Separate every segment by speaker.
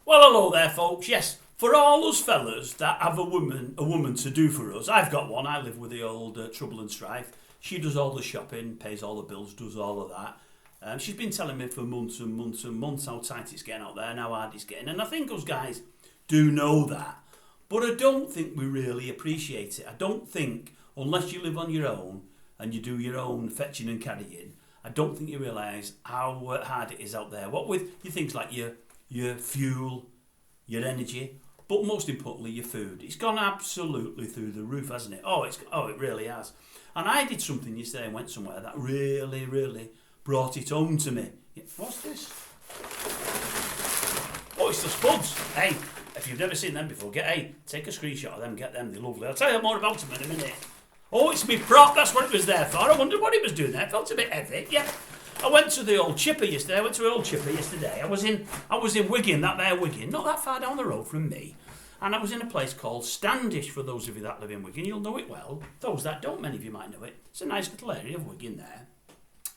Speaker 1: Well, hello there, folks. Yes, for all us fellas that have a woman to do for us, I've got one. I live with the old Trouble and Strife. She does all the shopping, pays all the bills, does all of that. She's been telling me for months and months and months how tight it's getting out there and how hard it's getting. And I think us guys do know that. But I don't think we really appreciate it. I don't think, unless you live on your own and you do your own fetching and carrying, I don't think you realise how hard it is out there. What with your things like your fuel, your energy, but most importantly your food. It's gone absolutely through the roof, hasn't it? Oh, it really has. And I did something yesterday and went somewhere that really brought it home to me. What's this? Oh, it's the spuds. Hey, if you've never seen them before, take a screenshot of them, get them, they're lovely. I'll tell you more about them in a minute. Oh, it's me prop, that's what it was there for. I wondered what it was doing there. It felt a bit heavy, yeah. I went to the old chipper yesterday. I was in Wigan, that there Wigan, not that far down the road from me. And I was in a place called Standish, for those of you that live in Wigan. You'll know it well. Those that don't, many of you might know it. It's a nice little area of Wigan there.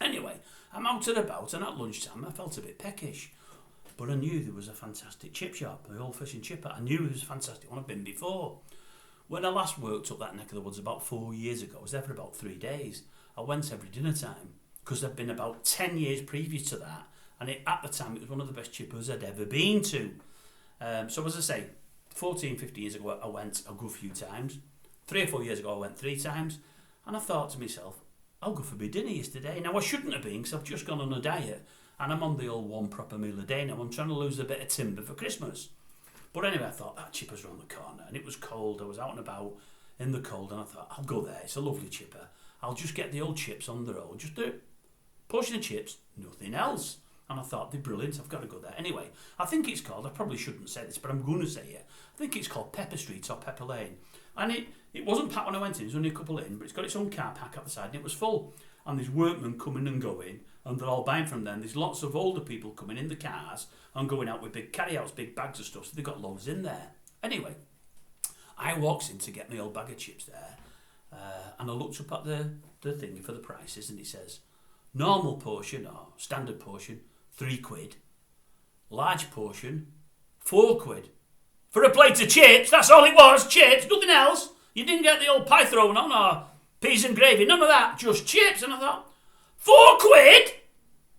Speaker 1: Anyway, I'm out and about, and at lunchtime I felt a bit peckish. But I knew there was a fantastic chip shop, the old fish and chipper. I knew it was a fantastic one. I've been before. When I last worked up that neck of the woods about 4 years ago, I was there for about 3 days. I went every dinner time, because there'd been about 10 years previous to that, and at the time it was one of the best chippers I'd ever been to. So as I say, 14, 15 years ago I went a good few times. 3 or 4 years ago I went 3 times, and I thought to myself, I'll go for my dinner yesterday. Now I shouldn't have been, because I've just gone on a diet, and I'm on the old one proper meal a day now. I'm trying to lose a bit of timber for Christmas. But anyway, I thought that chipper's round the corner, and it was cold. I was out and about in the cold, and I thought, I'll go there. It's a lovely chipper. I'll just get the old chips on the road. Just do it. Portion of chips, nothing else. And I thought, they're brilliant, I've got to go there. Anyway, I think it's called, I probably shouldn't say this, but I'm going to say it. I think it's called Pepper Street or Pepper Lane. And it wasn't packed when I went in, there's only a couple in, but it's got its own car park at the side, and it was full. And there's workmen coming and going, and they're all buying from them. There's lots of older people coming in the cars and going out with big carry-outs, big bags of stuff, so they've got loads in there. Anyway, I walks in to get my old bag of chips there, and I looked up at the thing for the prices, and it says, normal portion or standard portion, £3. Large portion, £4. For a plate of chips, that's all it was, chips, nothing else. You didn't get the old pie thrown on or peas and gravy, none of that, just chips. And I thought, £4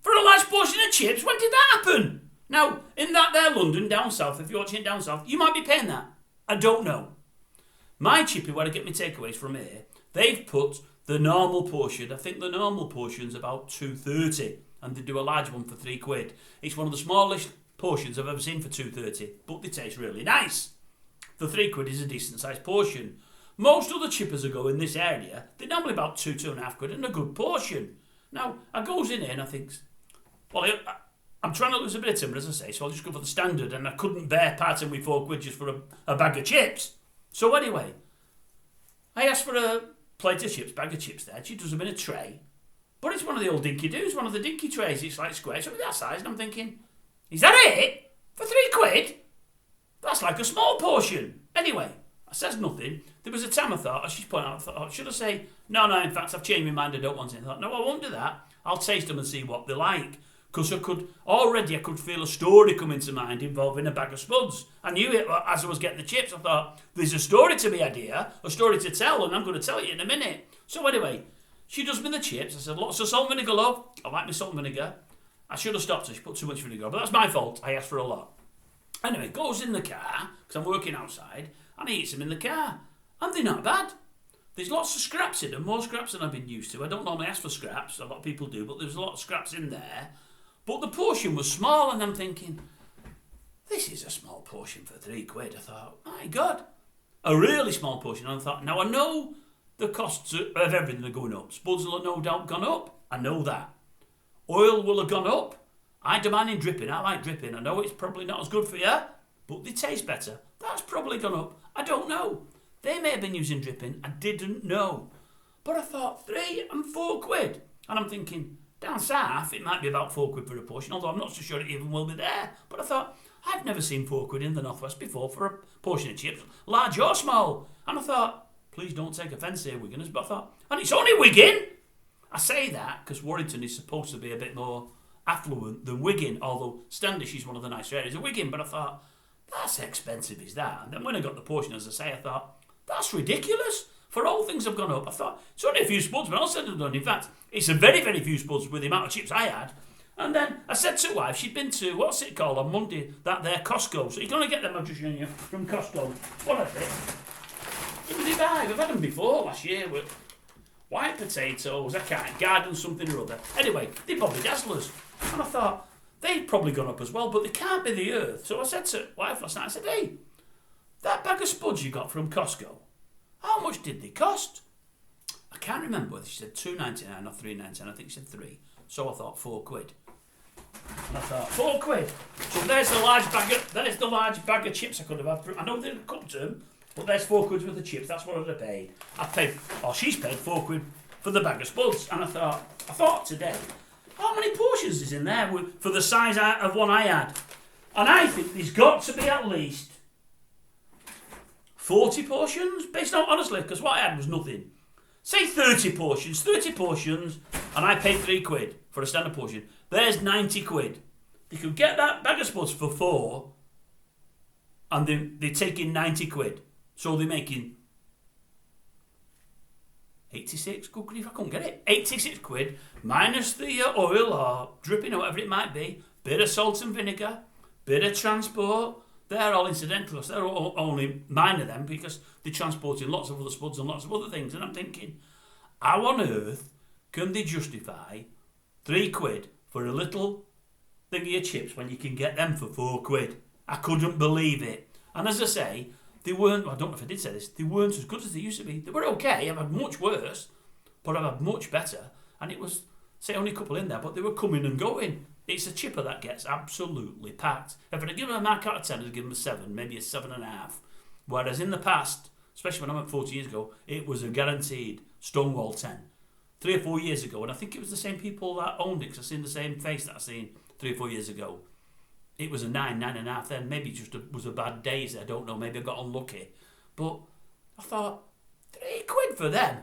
Speaker 1: for a large portion of chips? When did that happen? Now, in that there London, down south, if you're watching it down south, you might be paying that. I don't know. My chippy, where I get my takeaways from here, they've put the normal portion. I think the normal portion's about £2.30, and they do a large one for £3. It's one of the smallest portions I've ever seen for £2.30, but they taste really nice. The £3 is a decent sized portion. Most other chippers that go in this area, they're normally about £2.50 and a good portion. Now, I goes in here and I think, well, I'm trying to lose a bit of timber, as I say, so I'll just go for the standard, and I couldn't bear parting with £4 just for a bag of chips. So anyway, I asked for a plate of chips, bag of chips there. She does them in a tray. But it's one of the old dinky doos, one of the dinky trays. It's like square, something that size, and I'm thinking, is that it? For £3? That's like a small portion. Anyway, I says nothing. There was a time I thought, as she's pointing out, I thought, should I say, no, in fact, I've changed my mind, I don't want it. I thought, no, I won't do that. I'll taste them and see what they like. Because I could feel a story come into mind involving a bag of spuds. I knew it as I was getting the chips. I thought, there's a story to be had here, a story to tell, and I'm going to tell you in a minute. So anyway, she does me the chips. I said, lots of salt and vinegar, love. I like my salt and vinegar. I should have stopped her. She put too much vinegar, but that's my fault. I asked for a lot. Anyway, goes in the car, because I'm working outside, and he eats them in the car. And they're not bad. There's lots of scraps in them, more scraps than I've been used to. I don't normally ask for scraps, a lot of people do, but there's a lot of scraps in there. But the portion was small, and I'm thinking, this is a small portion for £3. I thought, my God, a really small portion. And I thought, now I know the costs of everything are going up. Spuds will have no doubt gone up. I know that. Oil will have gone up. I demand in dripping. I like dripping. I know it's probably not as good for you, but they taste better. That's probably gone up. I don't know. They may have been using dripping. I didn't know. But I thought, £3 and £4. And I'm thinking, down south, it might be about £4 for a portion, although I'm not so sure it even will be there. But I thought, I've never seen £4 in the Northwest before for a portion of chips, large or small. And I thought, please don't take offence here, Wiganers, but I thought, and it's only Wigan! I say that because Warrington is supposed to be a bit more affluent than Wigan, although Standish is one of the nicer areas of Wigan, but I thought, that's expensive, is that? And then when I got the portion, as I say, I thought, that's ridiculous. For all things have gone up, I thought, it's only a few spuds, but all said and done. In fact, it's a very, very few spuds with the amount of chips I had. And then I said to wife, she'd been to, what's it called, on Monday, that there Costco. So you're going to get them, I'm just showing you, from Costco. What are they? Who did they buy? We've had them before last year with white potatoes, I can't, garden something or other. Anyway, they're Bobby Dazzlers. And I thought, they've probably gone up as well, but they can't be the earth. So I said to wife last night, I said, hey, that bag of spuds you got from Costco, how much did they cost? I can't remember whether she said $2.99 or $3.99. I think she said 3. So I thought £4. And I thought £4. So there's the large bag of chips I could have had. I know they cooked them, but there's £4 worth of chips. That's what I'd have paid. She's paid £4 for the bag of spuds. And I thought today, how many portions is in there for the size of one I had? And I think there's got to be at least 40 portions, based on, honestly, because what I had was nothing. Say 30 portions, and I paid £3 for a standard portion. There's £90. You could get that bag of spuds for 4, and they're taking £90. So they're making 86, good grief, I couldn't get it. £86 minus the oil or dripping or whatever it might be, bit of salt and vinegar, bit of transport. They're all incidental. They're only minor them because they're transporting lots of other spuds and lots of other things. And I'm thinking, how on earth can they justify £3 for a little thingy of chips when you can get them for £4? I couldn't believe it. And as I say, they weren't, I don't know if I did say this, they weren't as good as they used to be. They were okay. I've had much worse, but I've had much better. And it was, say, only a couple in there, but they were coming and going. It's a chipper that gets absolutely packed. If I'd have given them a mark out of 10, I'd have given them a 7, maybe a 7.5. Whereas in the past, especially when I went 40 years ago, it was a guaranteed Stonewall 10. 3 or 4 years ago, and I think it was the same people that owned it, because I've seen the same face that I've seen 3 or 4 years ago. It was a 9, 9.5 then. Maybe it just was a bad day, I don't know. Maybe I got unlucky. But I thought, £3 for them.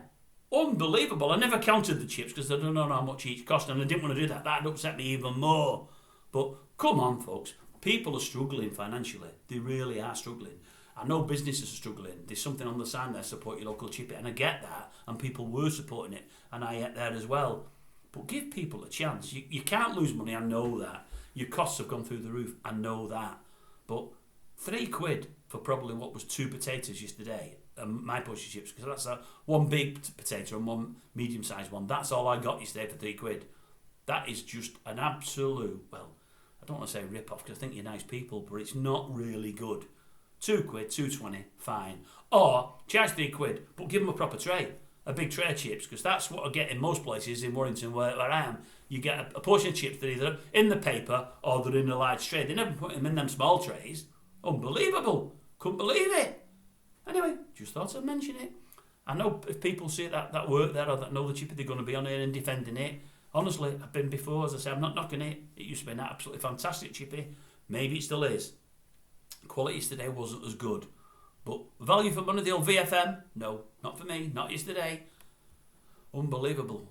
Speaker 1: Unbelievable. I never counted the chips because I don't know how much each cost, and I didn't want to do that. That'd upset me even more. But come on, folks. People are struggling financially. They really are struggling. I know businesses are struggling. There's something on the sign there, support your local chippy, and I get that. And people were supporting it, and I get that as well. But give people a chance. You can't lose money, I know that. Your costs have gone through the roof, I know that. But £3 for probably what was 2 potatoes yesterday, and my portion chips, because that's one big potato and one medium-sized one. That's all I got yesterday for £3. That is just an absolute, well, I don't want to say rip-off, because I think you're nice people, but it's not really good. £2, $2.20, fine. Or charge £3, but give them a proper tray, a big tray of chips, because that's what I get in most places in Warrington where I am. You get a portion of chips, they're either in the paper or they're in a large tray. They never put them in them small trays. Unbelievable. Couldn't believe it. Anyway, just thought I'd mention it. I know if people see that work there or that know the chippy, they're going to be on here and defending it. Honestly, I've been before, as I say, I'm not knocking it. It used to be an absolutely fantastic chippy. Maybe it still is. Quality yesterday wasn't as good. But value for money, the old VFM? No, not for me, not yesterday. Unbelievable.